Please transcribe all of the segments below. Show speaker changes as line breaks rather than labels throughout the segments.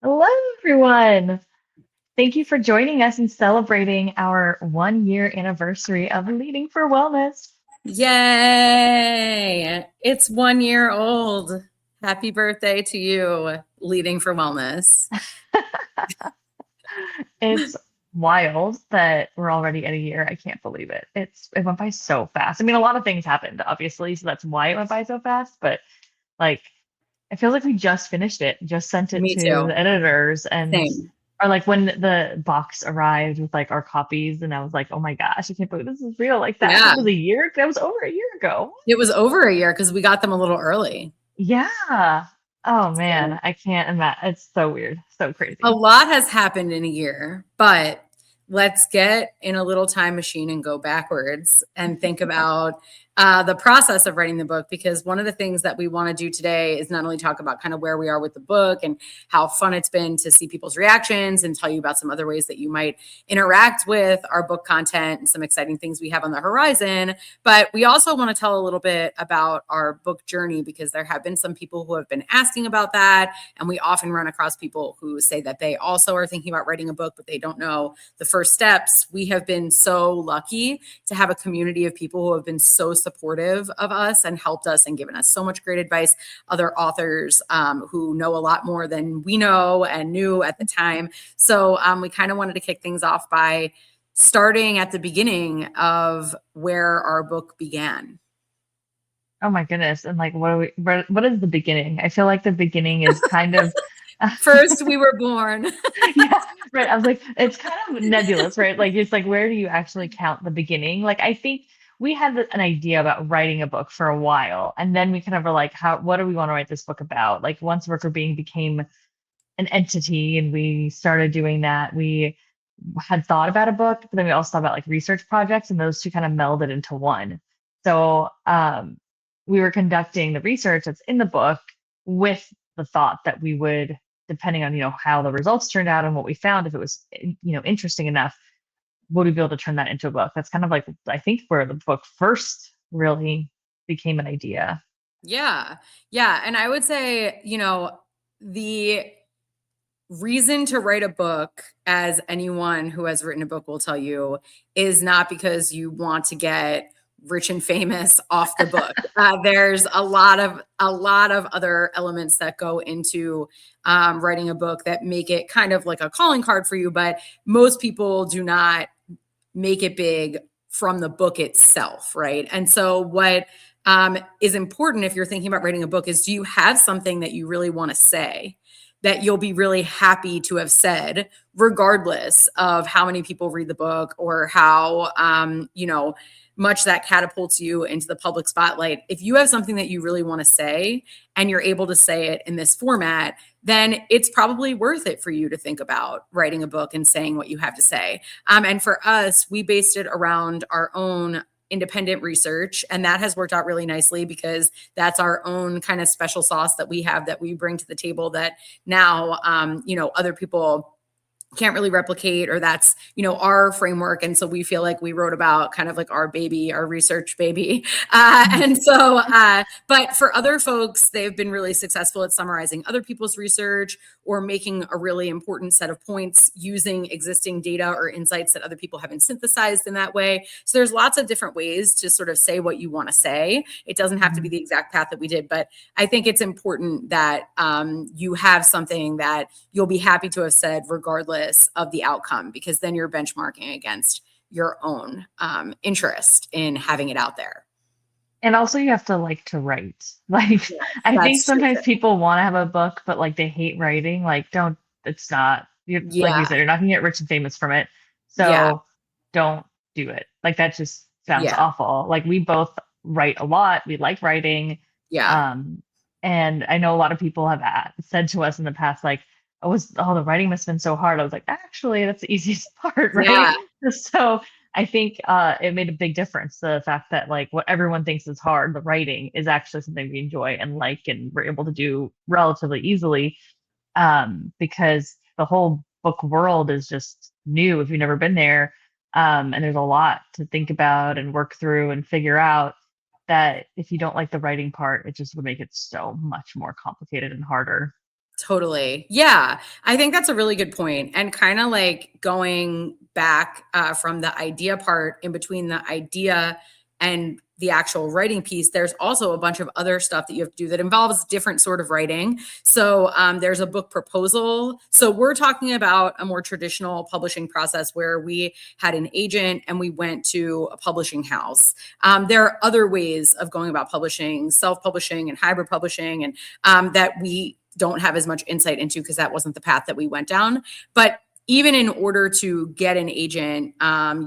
Hello, everyone. Thank you for joining us in celebrating our 1 year anniversary of Leading for Wellness.
Yay! It's 1 year old. Happy birthday to you, Leading for Wellness.
It's wild that we're already at a year. I can't believe it. It went by so fast. I mean, a lot of things happened, obviously, so that's why it went by so fast. But like, I feel like we just finished it, just sent it
Me
to
too.
the editors, and
Same.
or like when the box arrived with like our copies, and I was like, oh my gosh, I can't believe this is real. Like that
Yeah,
was a year. That was over a year ago.
it was over a year because we got them a little early.
Yeah. Oh
So
man, I can't imagine. It's so weird, so
a
crazy.
lot has happened in a year, but let's get in a little time machine and go backwards and think about the process of writing the book. Because one of the things that we want to do today is not only talk about kind of where we are with the book and how fun it's been to see people's reactions and tell you about some other ways that you might interact with our book content and some exciting things we have on the horizon. But we also want to tell a little bit about our book journey because there have been some people who have been asking about that. And we often run across people who say that they also are thinking about writing a book, but they don't know the first steps. We have been so lucky to have a community of people who have been so supportive of us and helped us and given us so much great advice. Other authors who know a lot more than we know and knew at the time. So we kind of wanted to kick things off by starting at the beginning of where our book began.
Oh my goodness. And like what is the beginning? I feel like the beginning is kind of
First, we were born.
yeah, right. I was like, it's kind of nebulous, right? Like it's like where do you actually count the beginning? Like I think we had an idea about writing a book for a while, and then we kind of were like, how what do we want to write this book about? Like once Worker Being became an entity and we started doing that, we had thought about a book, but then we also thought about like research projects, and those two kind of melded into one. So we were conducting the research that's in the book with the thought that we would, depending on how the results turned out and what we found, if it was interesting enough, would we be able to turn that into a book? That's kind of like I think where the book first really became an idea.
Yeah. Yeah. And I would say, the reason to write a book, as anyone who has written a book will tell you, is not because you want to get rich and famous off the book. There's a lot of other elements that go into writing a book that make it kind of like a calling card for you. But most people do not make it big from the book itself, right? And so what is important if you're thinking about writing a book is, do you have something that you really want to say that you'll be really happy to have said, regardless of how many people read the book or how much that catapults you into the public spotlight? If you have something that you really want to say and you're able to say it in this format, then it's probably worth it for you to think about writing a book and saying what you have to say. And for us, we based it around our own independent research, and that has worked out really nicely because that's our own kind of special sauce that we have that we bring to the table that now other people can't really replicate, or that's our framework. And so we feel like we wrote about kind of like our baby, our research baby. But for other folks, they've been really successful at summarizing other people's research or making a really important set of points using existing data or insights that other people haven't synthesized in that way. So there's lots of different ways to sort of say what you want to say. It doesn't have to be
Mhm.
the exact path that we did, but I think it's important that you have something that you'll be happy to have said regardless of the outcome, because then you're benchmarking against your own interest in having it out there.
And also you have to like to write. Like
Yeah,
I think
that's true
sometimes
too.
people want to have a book, but like they hate writing. Like don't it's not you like you
Yeah,
said, you're not gonna get rich and famous from it.
yeah,
So don't do it. Like that just sounds
yeah,
awful. Like we both write a lot. We like writing.
yeah,
Um and I know a lot of people have said to us in the past, like, the writing must have been so hard. I was like, actually, that's the easiest part, right?
yeah.
So I think it made a big difference. The fact that like what everyone thinks is hard, the writing is actually something we enjoy and like, and we're able to do relatively easily. Because the whole book world is just new if you've never been there. And there's a lot to think about and work through and figure out that if you don't like the writing part, it just would make it so much more complicated and harder.
Totally. Yeah. I think that's a really good point. And kind of like going back from the idea part in between the idea and the actual writing piece, there's also a bunch of other stuff that you have to do that involves different sort of writing. So there's a book proposal. So we're talking about a more traditional publishing process where we had an agent and we went to a publishing house. There are other ways of going about publishing, self-publishing and hybrid publishing, and that we don't have as much insight into because that wasn't the path that we went down. But even in order to get an agent,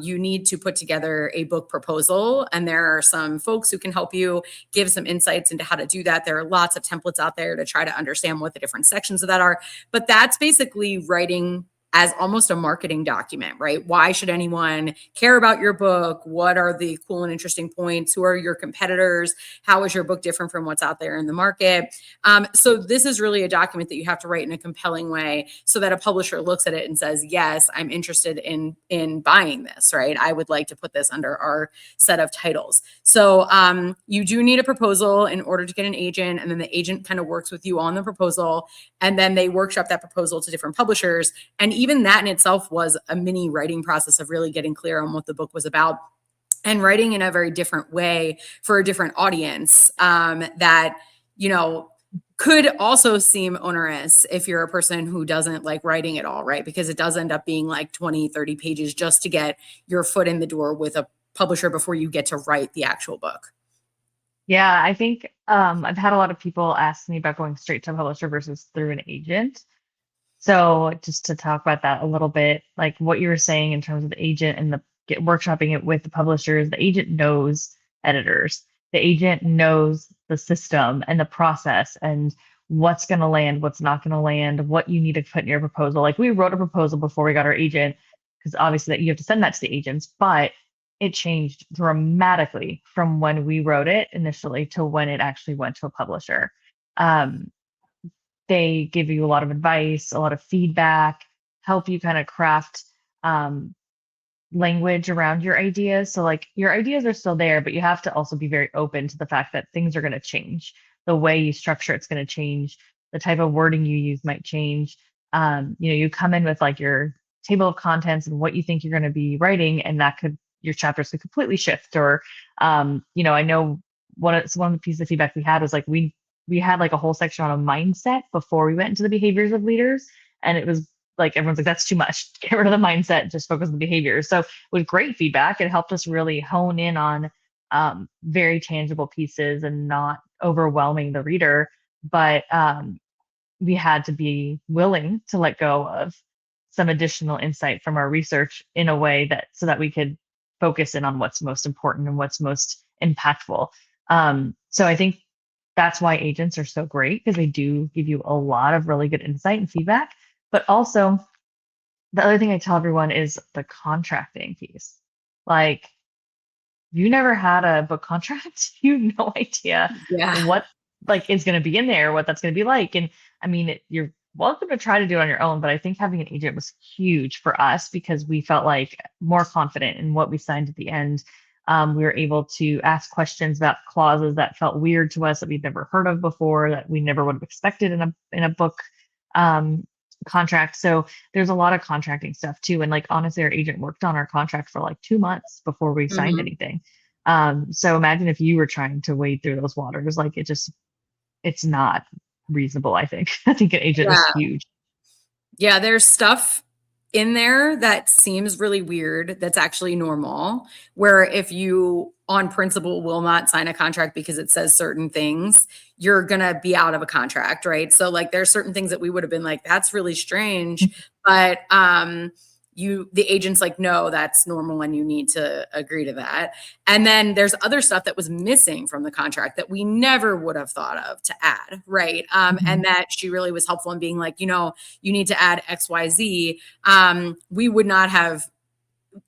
you need to put together a book proposal. And there are some folks who can help you give some insights into how to do that. There are lots of templates out there to try to understand what the different sections of that are. But that's basically writing as almost a marketing document, right? Why should anyone care about your book? What are the cool and interesting points? Who are your competitors? How is your book different from what's out there in the market? So this is really a document that you have to write in a compelling way so that a publisher looks at it and says, yes, I'm interested in buying this, right? I would like to put this under our set of titles. So you do need a proposal in order to get an agent, and then the agent kind of works with you on the proposal, and then they workshop that proposal to different publishers. And even that in itself was a mini writing process of really getting clear on what the book was about and writing in a very different way for a different audience that, you know, could also seem onerous if you're a person who doesn't like writing at all, right? Because it does end up being like 20, 30 pages just to get your foot in the door with a publisher before you get to write the actual book.
Yeah, I think I've had a lot of people ask me about going straight to a publisher versus through an agent. So just to talk about that a little bit, like what you were saying in terms of the agent and the workshopping it with the publishers, the agent knows editors. The agent knows the system and the process and what's going to land, what's not going to land, what you need to put in your proposal. Like we wrote a proposal before we got our agent because obviously that you have to send that to the agents, but it changed dramatically from when we wrote it initially to when it actually went to a publisher. Um, they give you a lot of advice, a lot of feedback, help you kind of craft language around your ideas. So, like, your ideas are still there, but you have to also be very open to the fact that things are going to change. The way you structure it's going to change. The type of wording you use might change. You come in with like your table of contents and what you think you're going to be writing, and that could your chapters could completely shift. Or, I know one of the pieces of feedback we had was like we had like a whole section on a mindset before we went into the behaviors of leaders. And it was like, everyone's like, that's too much. Get rid of the mindset, just focus on the behaviors. So with great feedback, it helped us really hone in on very tangible pieces and not overwhelming the reader. But we had to be willing to let go of some additional insight from our research in a way that so that we could focus in on what's most important and what's most impactful. So I think that's why agents are so great because they do give you a lot of really good insight and feedback. But also, the other thing I tell everyone is the contracting piece. Like, you never had a book contract, you have no idea
Yeah.
what like is going to be in there, what that's going to be like. And I mean, you're welcome to try to do it on your own, but I think having an agent was huge for us because we felt like more confident in what we signed at the end. We were able to ask questions about clauses that felt weird to us that we'd never heard of before, that we never would have expected in a book contract. So there's a lot of contracting stuff too. And like honestly, our agent worked on our contract for like 2 months before we signed anything. So imagine if you were trying to wade through those waters, like it's not reasonable, I think. I think an agent is huge.
Yeah, there's stuff in there that seems really weird that's actually normal, where if you on principle will not sign a contract because it says certain things, you're going to be out of a contract, right? So like there's certain things that we would have been like, that's really strange, but the agent's like, no, that's normal and you need to agree to that. And then there's other stuff that was missing from the contract that we never would have thought of to add, right? And that she really was helpful in being like, you need to add XYZ.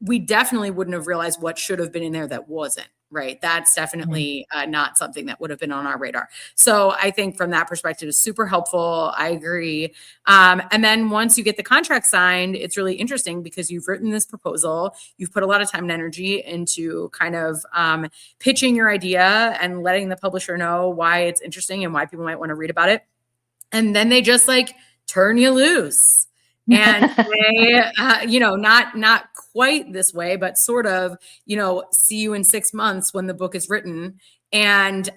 We definitely wouldn't have realized what should have been in there that wasn't, right? That's definitely not something that would have been on our radar. So I think from that perspective, it's super helpful. I agree. And then once you get the contract signed, it's really interesting because you've written this proposal, you've put a lot of time and energy into kind of pitching your idea and letting the publisher know why it's interesting and why people might want to read about it. and then they just like turn you loose and they not quite this way, but sort of, see you in 6 months when the book is written. And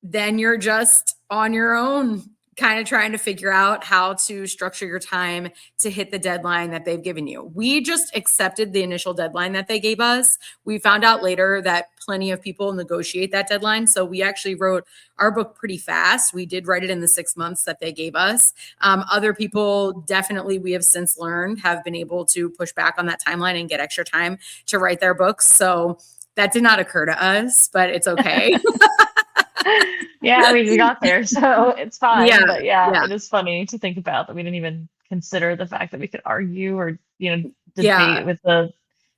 then you're just on your own, kind of trying to figure out how to structure your time to hit the deadline that they've given you. We just accepted the initial deadline that they gave us. We found out later that plenty of people negotiate that deadline. So we actually wrote our book pretty fast. We did write it in the 6 months that they gave us. Other people, definitely, we have since learned, have been able to push back on that timeline and get extra time to write their books. So that did not occur to us, but it's okay.
Yeah, I mean, we got there, so it's fine.
Yeah,
But yeah,
yeah,
it is funny to think about that we didn't even consider the fact that we could argue or,
yeah,
debate with the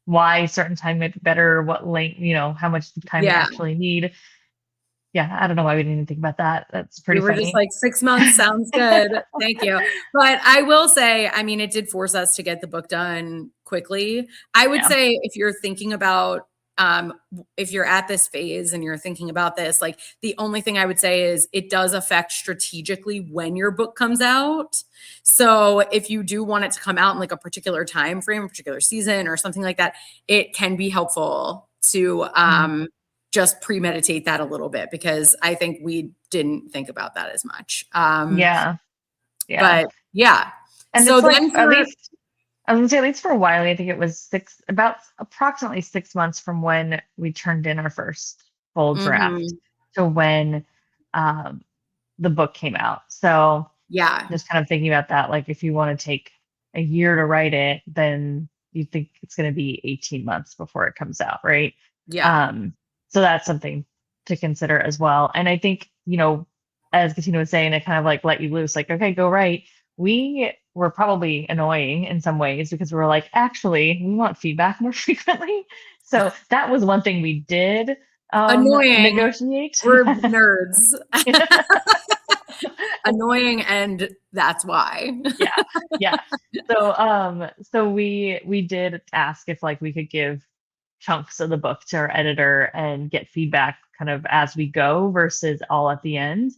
why certain time might be better, what length, how much time we
yeah.
actually need. Yeah, I don't know why we didn't even think about that. That's
We
pretty
were just
funny.
like 6 months sounds good. Thank you. But I will say, I mean, it did force us to get the book done quickly. I would
Yeah.
say if you're thinking about, if you're at this phase and you're thinking about this, like the only thing I would say is it does affect strategically when your book comes out. So if you do want it to come out in like a particular time frame, a particular season or something like that, it can be helpful to
Mhm.
just premeditate that a little bit, because I think we didn't think about that as much.
Yeah. Yeah.
But yeah.
And
So
it's like
then
at
for
least I was gonna say at least for a while, I think it was about approximately 6 months from when we turned in our first full draft
mhm,
to when um, the book came out. So
yeah,
just kind of thinking about that, like if you want to take a year to write it, then you think it's going to be 18 months before it comes out, right?
yeah,
Um, so that's something to consider as well. And I think, as Katina was saying, it kind of like let you loose, like, okay, go write. We were probably annoying in some ways because we were like, actually, we want feedback more frequently. So that was one thing we did
annoying.
negotiate.
We're nerds. Annoying, and that's why.
Yeah, yeah. So we did ask if like we could give chunks of the book to our editor and get feedback kind of as we go versus all at the end,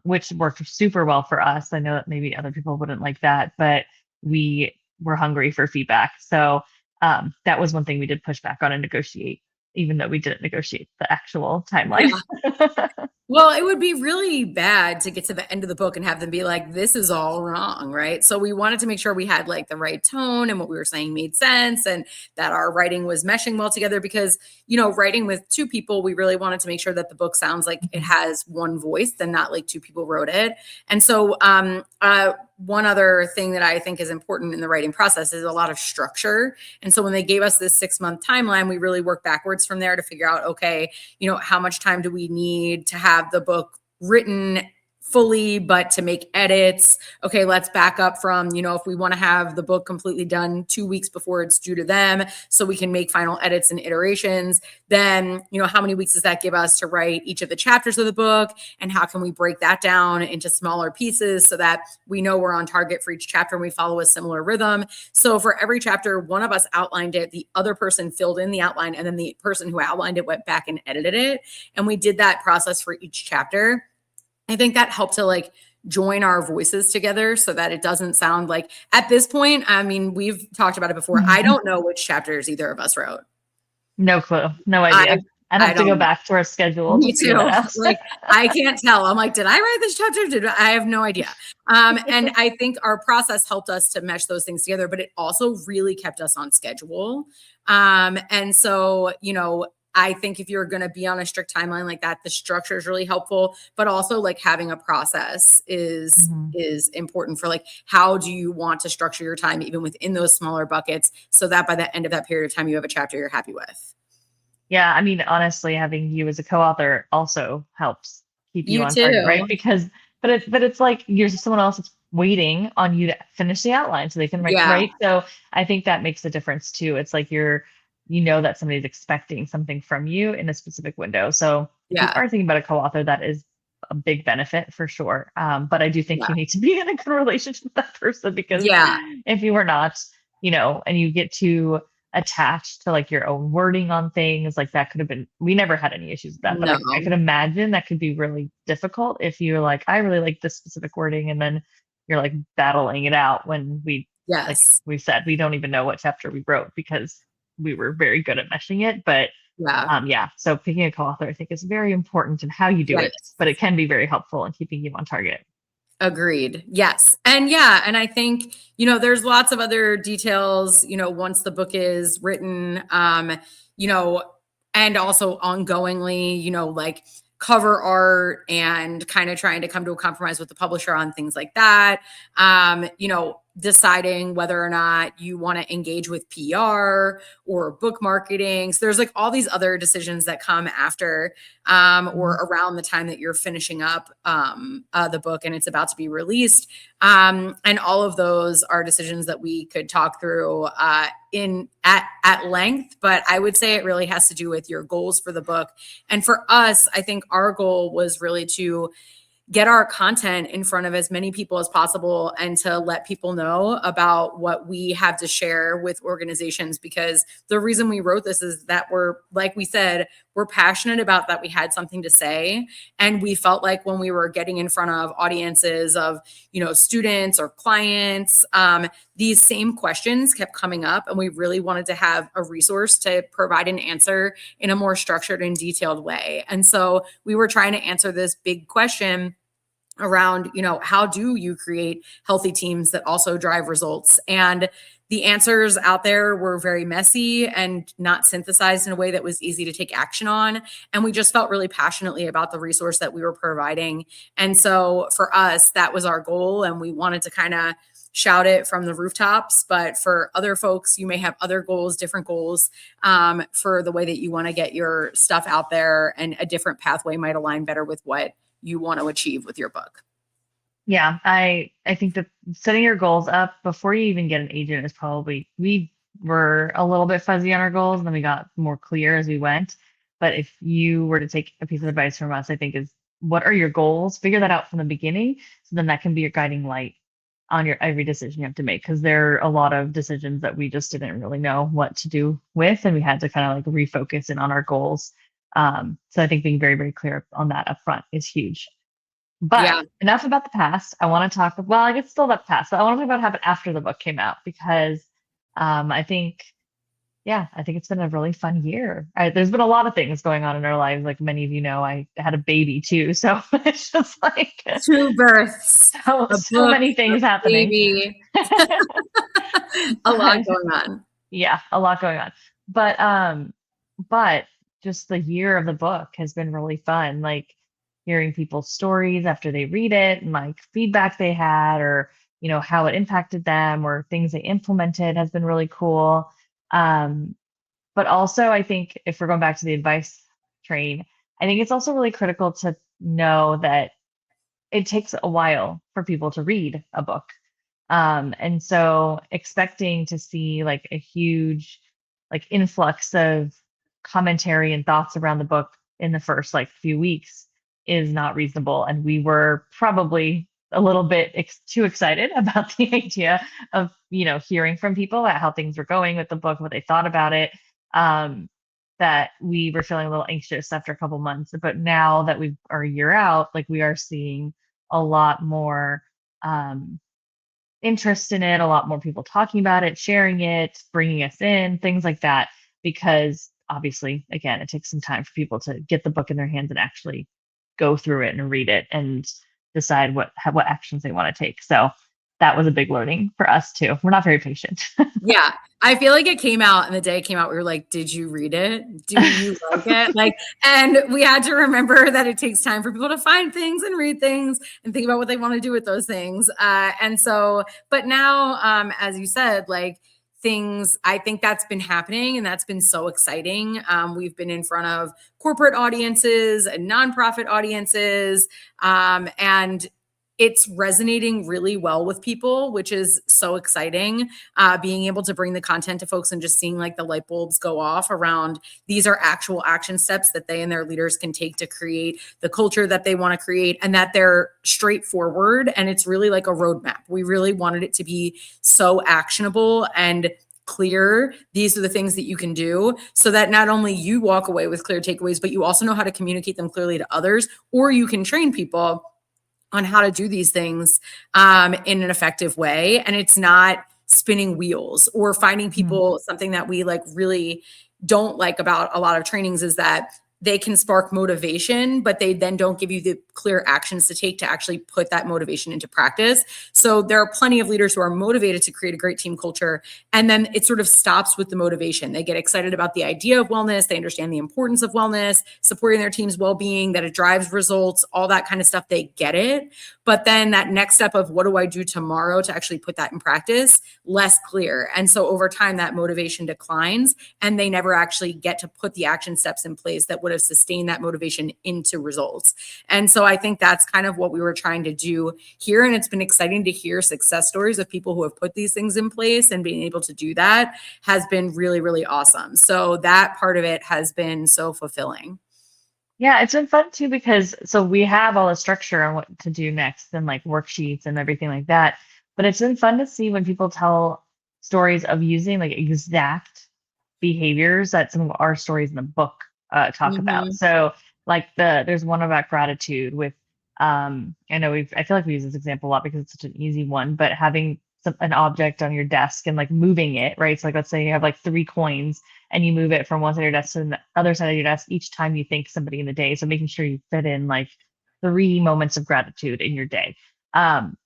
which worked super well for us. I know that maybe other people wouldn't like that, but we were hungry for feedback. So that was one thing we did push back on and negotiate, even though we didn't negotiate the actual timeline.
Yeah. Well, it would be really bad to get to the end of the book and have them be like, this is all wrong, right? So we wanted to make sure we had like the right tone and what we were saying made sense and that our writing was meshing well together, because, writing with two people, we really wanted to make sure that the book sounds like it has one voice and not like two people wrote it. And so one other thing that I think is important in the writing process is a lot of structure. And so when they gave us this 6 month timeline, we really worked backwards from there to figure out, okay, how much time do we need to have the book written fully, but to make edits? Okay, let's back up from, if we want to have the book completely done 2 weeks before it's due to them, so we can make final edits and iterations, then, how many weeks does that give us to write each of the chapters of the book? And how can we break that down into smaller pieces so that we know we're on target for each chapter and we follow a similar rhythm? So for every chapter, one of us outlined it, the other person filled in the outline, and then the person who outlined it went back and edited it. And we did that process for each chapter. I think that helped to like join our voices together so that it doesn't sound like, at this point, I mean, we've talked about it before, I don't know which chapters either of us wrote.
No clue, no
I
idea. I'd
I
have to go
don't know.
back to our schedule to
Me
figure that
too.
out.
Like, I can't tell. I'm like, did I write this chapter? I have no idea. And I think our process helped us to mesh those things together, but it also really kept us on schedule. And so, I think if you're going to be on a strict timeline like that, the structure is really helpful, but also like having a process is
Mhm.
is important for like, how do you want to structure your time even within those smaller buckets, so that by the end of that period of time you have a chapter you're happy with.
Yeah, I mean, honestly, having you as a co-author also helps keep you
You
on target, right?
too.
Because, but it's like you're someone else that's waiting on you to finish the outline so they can write,
Yeah.
right? So I think that makes a difference too. It's like that somebody's expecting something from you in a specific window. So if you
Yeah.
are thinking about a co-author, that is a big benefit for sure. But I do think
Yeah.
you need to be in a good relationship with that person because
Yeah.
if you are not, and you get to attached to like your own wording on things. Like that could have been, we never had any issues with that, but
No.
I could imagine that could be really difficult if you're like, I really like this specific wording, and then you're like battling it out when like
Yes.
we said, we don't even know what chapter we wrote because we were very good at meshing it. But
Yeah.
yeah, so picking a co-author I think is very important in how you do it,
Yes.
but it can be very helpful in keeping you on target.
Agreed. Yes. And yeah, and I think, there's lots of other details, once the book is written, you know, and also ongoingly, like cover art and kind of trying to come to a compromise with the publisher on things like that. Deciding whether or not you want to engage with PR or book marketing. So there's like all these other decisions that come after or around the time that you're finishing up the book and it's about to be released. And all of those are decisions that we could talk through at length, but I would say it really has to do with your goals for the book. And for us, I think our goal was really to get our content in front of as many people as possible and to let people know about what we have to share with organizations, because the reason we wrote this is that like we said, we're passionate about that. We had something to say. And we felt like when we were getting in front of audiences of, students or clients, these same questions kept coming up. And we really wanted to have a resource to provide an answer in a more structured and detailed way. And so we were trying to answer this big question around, how do you create healthy teams that also drive results? And the answers out there were very messy and not synthesized in a way that was easy to take action on. And we just felt really passionately about the resource that we were providing. And so for us, that was our goal. And we wanted to kind of shout it from the rooftops. But for other folks, you may have other goals, different goals for the way that you want to get your stuff out there, and a different pathway might align better with what you want to achieve with your book.
Yeah, I think that setting your goals up before you even get an agent is probably, we were a little bit fuzzy on our goals and then we got more clear as we went. But if you were to take a piece of advice from us, I think is, what are your goals? Figure that out from the beginning, so then that can be your guiding light on your every decision you have to make, because there are a lot of decisions that we just didn't really know what to do with, and we had to kind of like refocus in on our goals. So I think being very, very clear on that upfront is huge. But
Yeah.
enough about the past. I want to talk, well, I guess still about the past, but I want to talk about what happened after the book came out, because I think, yeah, I think it's been a really fun year. There's been a lot of things going on in our lives. Like many of you know, I had a baby too. So it's just like
2 births, a
so
book,
many things
a
happening.
baby. A lot going on.
Yeah, a lot going on. But just the year of the book has been really fun. Like hearing people's stories after they read it and like feedback they had, or how it impacted them or things they implemented, has been really cool. But also I think if we're going back to the advice train, I think it's also really critical to know that it takes a while for people to read a book. And so expecting to see like a huge like influx of commentary and thoughts around the book in the first like few weeks is not reasonable. And we were probably a little bit too excited about the idea of, hearing from people about how things were going with the book, what they thought about it. That we were feeling a little anxious after a couple months. But now that we are a year out, like we are seeing a lot more interest in it, a lot more people talking about it, sharing it, bringing us in, things like that. Because obviously, again, it takes some time for people to get the book in their hands and actually go through it and read it and decide what actions they want to take. So that was a big learning for us too. We're not very patient.
Yeah. I feel like it came out, and the day it came out, we were like, did you read it? Do you like it? Like, and we had to remember that it takes time for people to find things and read things and think about what they want to do with those things. And so, but now, as you said, like things, I think that's been happening and that's been so exciting. We've been in front of corporate audiences and nonprofit audiences, and it's resonating really well with people, which is so exciting. Being able to bring the content to folks and just seeing like the light bulbs go off around, these are actual action steps that they and their leaders can take to create the culture that they want to create, and that they're straightforward. And it's really like a roadmap. We really wanted it to be so actionable and clear, these are the things that you can do, so that not only you walk away with clear takeaways, but you also know how to communicate them clearly to others, or you can train people on how to do these things in an effective way. And it's not spinning wheels or finding
Mhm.
people. Something that we like really don't like about a lot of trainings is that they can spark motivation, but they then don't give you the clear actions to take to actually put that motivation into practice. So there are plenty of leaders who are motivated to create a great team culture, and then it sort of stops with the motivation. They get excited about the idea of wellness, they understand the importance of wellness, supporting their team's well-being, that it drives results, all that kind of stuff. They get it. But then that next step of what do I do tomorrow to actually put that in practice, less clear. And so over time, that motivation declines, and they never actually get to put the action steps in place that would have sustained that motivation into results. And so I think that's kind of what we were trying to do here. And it's been exciting to hear success stories of people who have put these things in place, and being able to do that has been really, really awesome. So that part of it has been so fulfilling.
Yeah, it's been fun too because so we have all the structure on what to do next and like worksheets and everything like that. But it's been fun to see when people tell stories of using like exact behaviors that some of our stories in the book talk about.
Mhm.
So like there's one about gratitude with I know I feel like we use this example a lot because it's such an easy one, but having an object on your desk and like moving it, right? So like let's say you have like 3 coins and you move it from one side of your desk to the other side of your desk each time you thank somebody in the day. So making sure you fit in like 3 moments of gratitude in your day.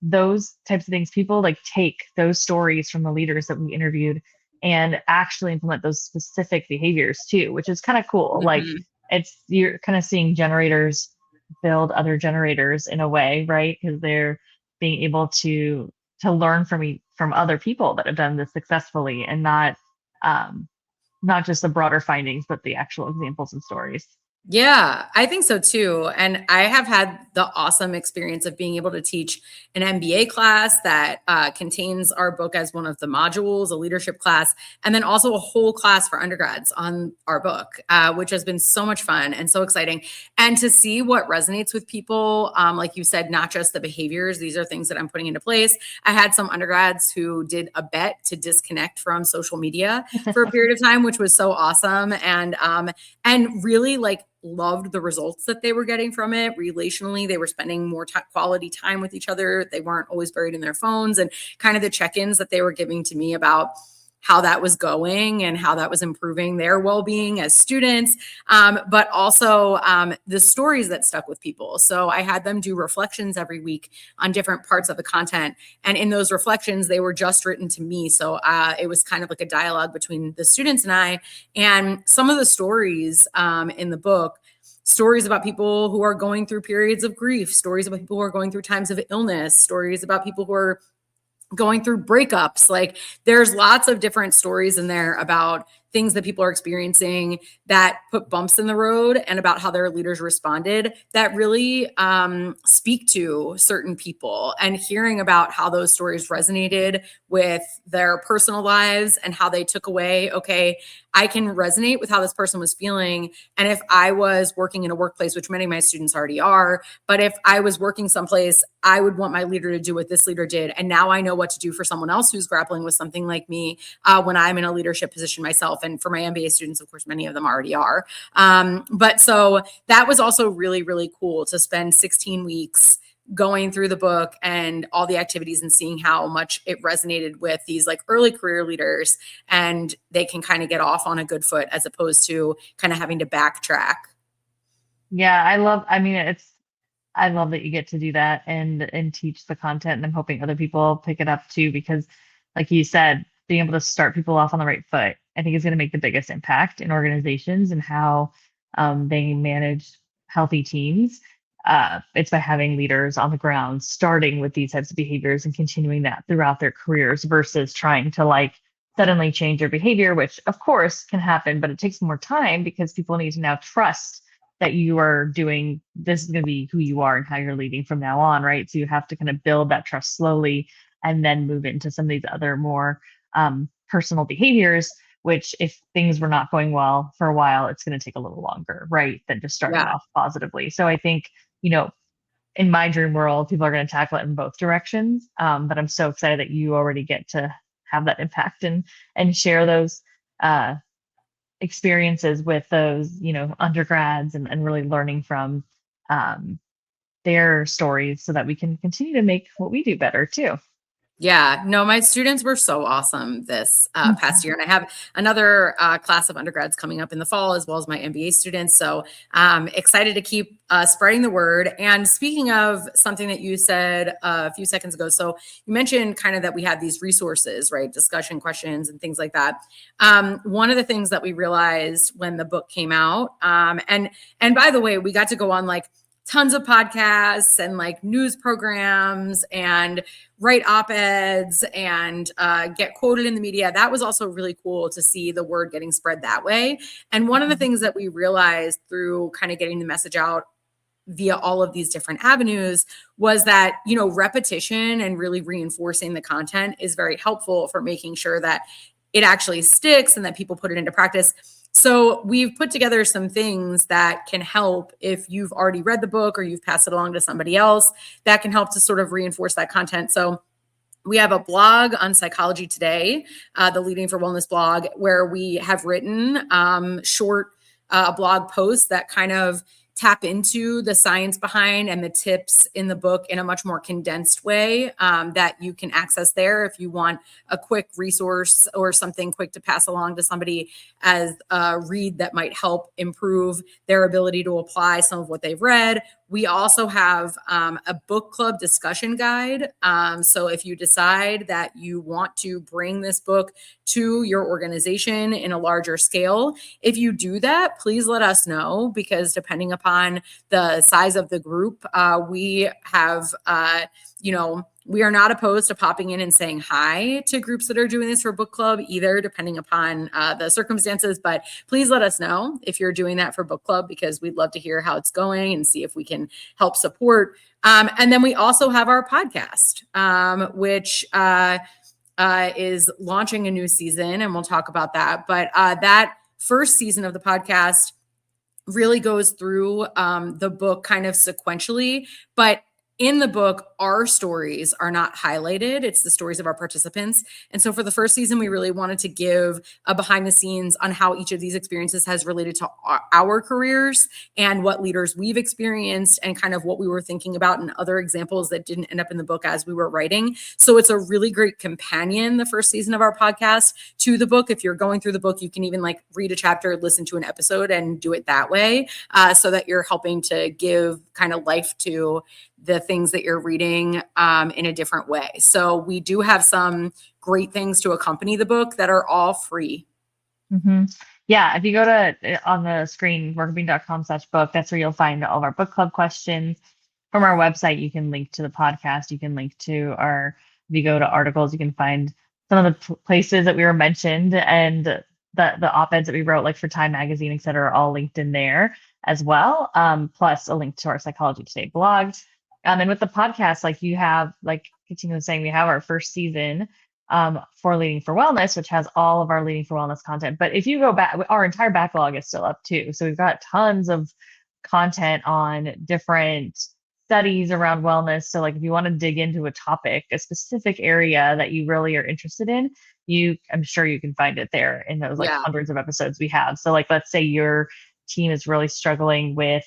Those types of things, people like take those stories from the leaders that we interviewed and actually implement those specific behaviors too, which is kind of cool. Like
Mhm.
it's you're kind of seeing generators build other generators in a way, right? Because they're being able to learn from other people that have done this successfully and um, not just the broader findings, but the actual examples and stories.
Yeah, I think so too. And I have had the awesome experience of being able to teach an MBA class that contains our book as one of the modules, a leadership class, and then also a whole class for undergrads on our book, which has been so much fun and so exciting. And to see what resonates with people, like you said, not just the behaviors, these are things that I'm putting into place. I had some undergrads who did a bet to disconnect from social media for a period of time, which was so awesome. And really like loved the results that they were getting from it relationally. They were spending more quality time with each other. They weren't always buried in their phones, and kind of the check-ins that they were giving to me about how that was going and how that was improving their well-being as students, but also the stories that stuck with people. So I had them do reflections every week on different parts of the content, and in those reflections they were just written to me. So it was kind of like a dialogue between the students and I. And some of the stories in the book, stories about people who are going through periods of grief, stories about people who are going through times of illness, stories about people who are going through breakups. Like there's lots of different stories in there about things that people are experiencing that put bumps in the road, and about how their leaders responded, that really speak to certain people. And hearing about how those stories resonated with their personal lives, and how they took away, okay, I can resonate with how this person was feeling. And if I was working in a workplace, which many of my students already are, but if I was working someplace, I would want my leader to do what this leader did. And now I know what to do for someone else who's grappling with something like me when I'm in a leadership position myself. And for my MBA students, of course, many of them already are. But so that was also really, really cool to spend 16 weeks going through the book and all the activities, and seeing how much it resonated with these like early career leaders, and they can kind of get off on a good foot as opposed to kind of having to backtrack.
Yeah, I mean, I love that you get to do that and teach the content, and I'm hoping other people pick it up too because, like you said, being able to start people off on the right foot, I think is going to make the biggest impact in organizations and how they manage healthy teams. It's by having leaders on the ground starting with these types of behaviors and continuing that throughout their careers versus trying to like suddenly change their behavior, which of course can happen, but it takes more time because people need to now trust that you are doing this is going to be who you are and how you're leading from now on, right? So you have to kind of build that trust slowly and then move into some of these other more personal behaviors, which if things were not going well for a while, it's going to take a little longer, right? Than just starting
Yeah.
off positively. So I think, you know, in my dream world, people are going to tackle it in both directions. But I'm so excited that you already get to have that impact and share those experiences with those, undergrads and really learning from um, their stories so that we can continue to make what we do better too.
Yeah, no, my students were so awesome this past
Mhm.
year. And I have another class of undergrads coming up in the fall, as well as my MBA students. So excited to keep spreading the word. And speaking of something that you said a few seconds ago, so you mentioned kind of that we have these resources, right? Discussion questions and things like that. One of the things that we realized when the book came out, and by the way, we got to go on like tons of podcasts and like news programs and write op-eds and get quoted in the media. That was also really cool to see the word getting spread that way. And one of the things that we realized through kind of getting the message out via all of these different avenues was that, repetition and really reinforcing the content is very helpful for making sure that it actually sticks and that people put it into practice. So we've put together some things that can help if you've already read the book or you've passed it along to somebody else that can help to sort of reinforce that content. So we have a blog on Psychology Today, the Leading for Wellness blog, where we have written short blog posts that kind of tap into the science behind and the tips in the book in a much more condensed way that you can access there if you want a quick resource or something quick to pass along to somebody as a read that might help improve their ability to apply some of what they've read. We also have a book club discussion guide. So if you decide that you want to bring this book to your organization in a larger scale, if you do that, please let us know, because depending upon the size of the group, we have, we are not opposed to popping in and saying hi to groups that are doing this for book club either, depending upon the circumstances. But please let us know if you're doing that for book club, because we'd love to hear how it's going and see if we can help support. And then we also have our podcast, which is launching a new season, and we'll talk about that. But that first season of the podcast really goes through the book kind of sequentially, but in the book, our stories are not highlighted. It's the stories of our participants. And so for the first season, we really wanted to give a behind the scenes on how each of these experiences has related to our careers and what leaders we've experienced and kind of what we were thinking about and other examples that didn't end up in the book as we were writing. So it's a really great companion, the first season of our podcast, to the book. If you're going through the book, you can even like read a chapter, listen to an episode, and do it that way, so that you're helping to give kind of life to the things that you're reading in a different way. So we do have some great things to accompany the book that are all free.
Mm-hmm. Yeah, if you go to on the screen, workbean.com/book, that's where you'll find all of our book club questions. From our website, you can link to the podcast. You can link to if you go to articles, you can find some of the places that we were mentioned, and the op-eds that we wrote, like for Time Magazine, et cetera, are all linked in there as well. Plus a link to our Psychology Today blog. And with the podcast, like you have, like Katina was saying, we have our first season for Leading for Wellness, which has all of our Leading for Wellness content. But if you go back, our entire backlog is still up too. So we've got tons of content on different studies around wellness. So like if you want to dig into a topic, a specific area that you really are interested in, I'm sure you can find it there in those like hundreds of episodes we have. So like, let's say your team is really struggling with,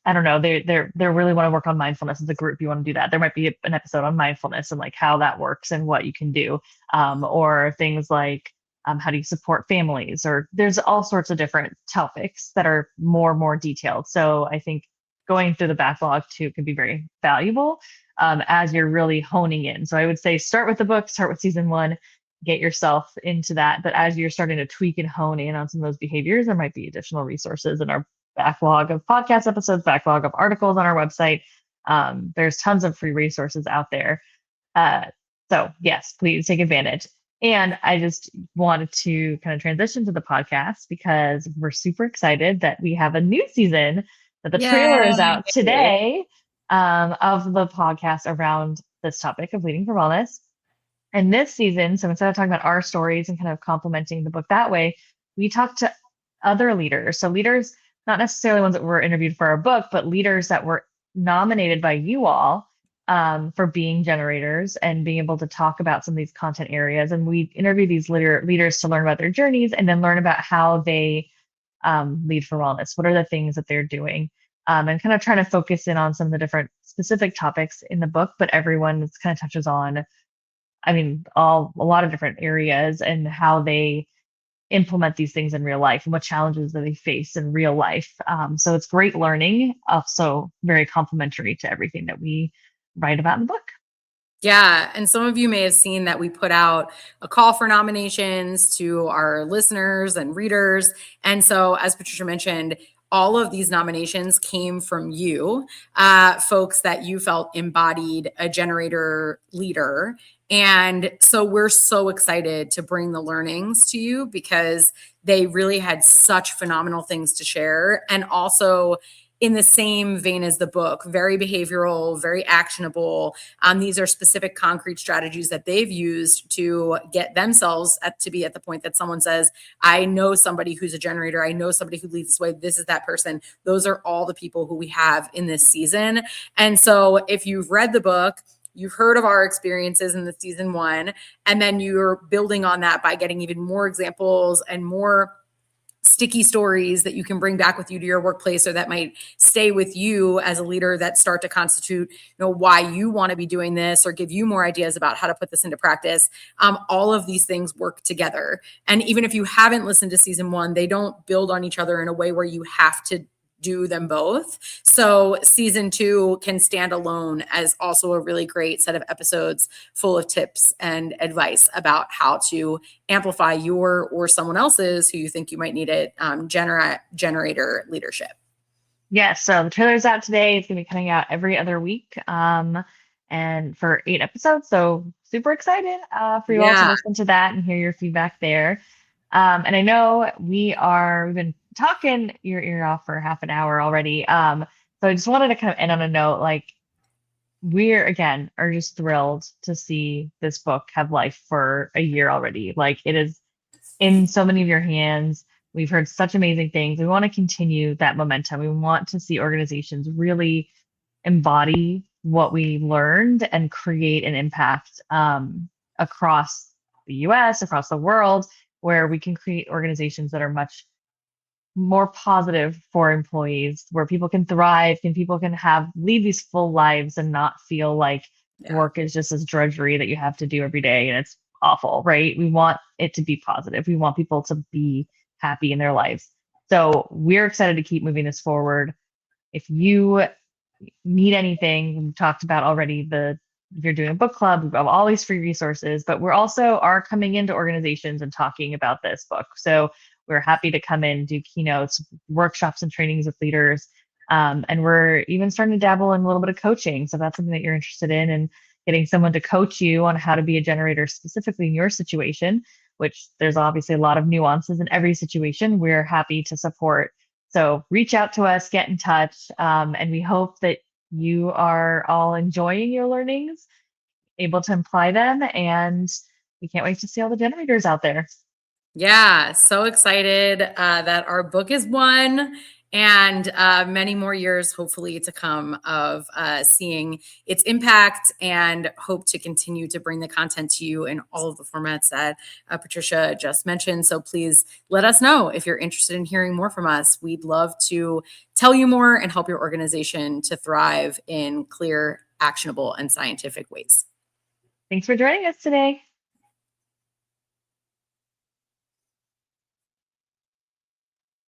I don't know, they really want to work on mindfulness as a group. You want to do that. There might be an episode on mindfulness and like how that works and what you can do, or things like how do you support families, or there's all sorts of different topics that are more detailed. So I think going through the backlog too can be very valuable as you're really honing in. So I would say start with the book, start with season 1, get yourself into that. But as you're starting to tweak and hone in on some of those behaviors, there might be additional resources in our backlog of podcast episodes, backlog of articles on our website. There's tons of free resources out there. So yes, please take advantage. And I just wanted to kind of transition to the podcast because we're super excited that we have a new season, that the trailer is out today of the podcast around this topic of Leading for Wellness. And this season, so instead of talking about our stories and kind of complementing the book that way, we talked to other leaders. So leaders, not necessarily ones that were interviewed for our book, but leaders that were nominated by you all for being generators and being able to talk about some of these content areas. And we interview these leaders to learn about their journeys and then learn about how they lead for wellness. What are the things that they're doing? And kind of trying to focus in on some of the different specific topics in the book, but everyone kind of touches on, I mean, a lot of different areas and how they implement these things in real life and what challenges that they face in real life. So it's great learning, also very complementary to everything that we write about in the book.
Yeah. And some of you may have seen that we put out a call for nominations to our listeners and readers. And so, as Patricia mentioned, all of these nominations came from you, folks that you felt embodied a generator leader. And so we're so excited to bring the learnings to you because they really had such phenomenal things to share. And also, in the same vein as the book, very behavioral, very actionable. These are specific concrete strategies that they've used to get themselves to be at the point that someone says, I know somebody who's a generator. I know somebody who leads this way. This is that person. Those are all the people who we have in this season. And so if you've read the book, you've heard of our experiences in the season 1, and then you're building on that by getting even more examples and more sticky stories that you can bring back with you to your workplace, or that might stay with you as a leader that start to constitute, why you want to be doing this or give you more ideas about how to put this into practice. All of these things work together. And even if you haven't listened to season 1, they don't build on each other in a way where you have to do them both. So season 2 can stand alone as also a really great set of episodes full of tips and advice about how to amplify your or someone else's who you think you might need it generator leadership.
Yes, so the trailer's out today. It's going to be coming out every other week, and for 8 episodes. So super excited for you all to listen to that and hear your feedback there. And I know we've been talking your ear off for half an hour already. So I just wanted to kind of end on a note, like we're again are just thrilled to see this book have life for a year already. Like it is in so many of your hands. We've heard such amazing things. We want to continue that momentum. We want to see organizations really embody what we learned and create an impact across the US, across the world, where we can create organizations that are much more positive for employees, where people can thrive and people can lead these full lives and not feel like work is just this drudgery that you have to do every day and it's awful, right? We want it to be positive. We want people to be happy in their lives. So we're excited to keep moving this forward. If you need anything, we talked about already if you're doing a book club, we have all these free resources, but we're also are coming into organizations and talking about this book. So we're happy to come in, do keynotes, workshops, and trainings with leaders. And we're even starting to dabble in a little bit of coaching. So if that's something that you're interested in and getting someone to coach you on how to be a generator specifically in your situation, which there's obviously a lot of nuances in every situation, we're happy to support. So reach out to us, get in touch, and we hope that you are all enjoying your learnings, able to apply them, and we can't wait to see all the generators out there.
Yeah, so excited that our book is won, and many more years hopefully to come of seeing its impact, and hope to continue to bring the content to you in all of the formats that Patricia just mentioned. So please let us know if you're interested in hearing more from us. We'd love to tell you more and help your organization to thrive in clear, actionable, and scientific ways.
Thanks for joining us today.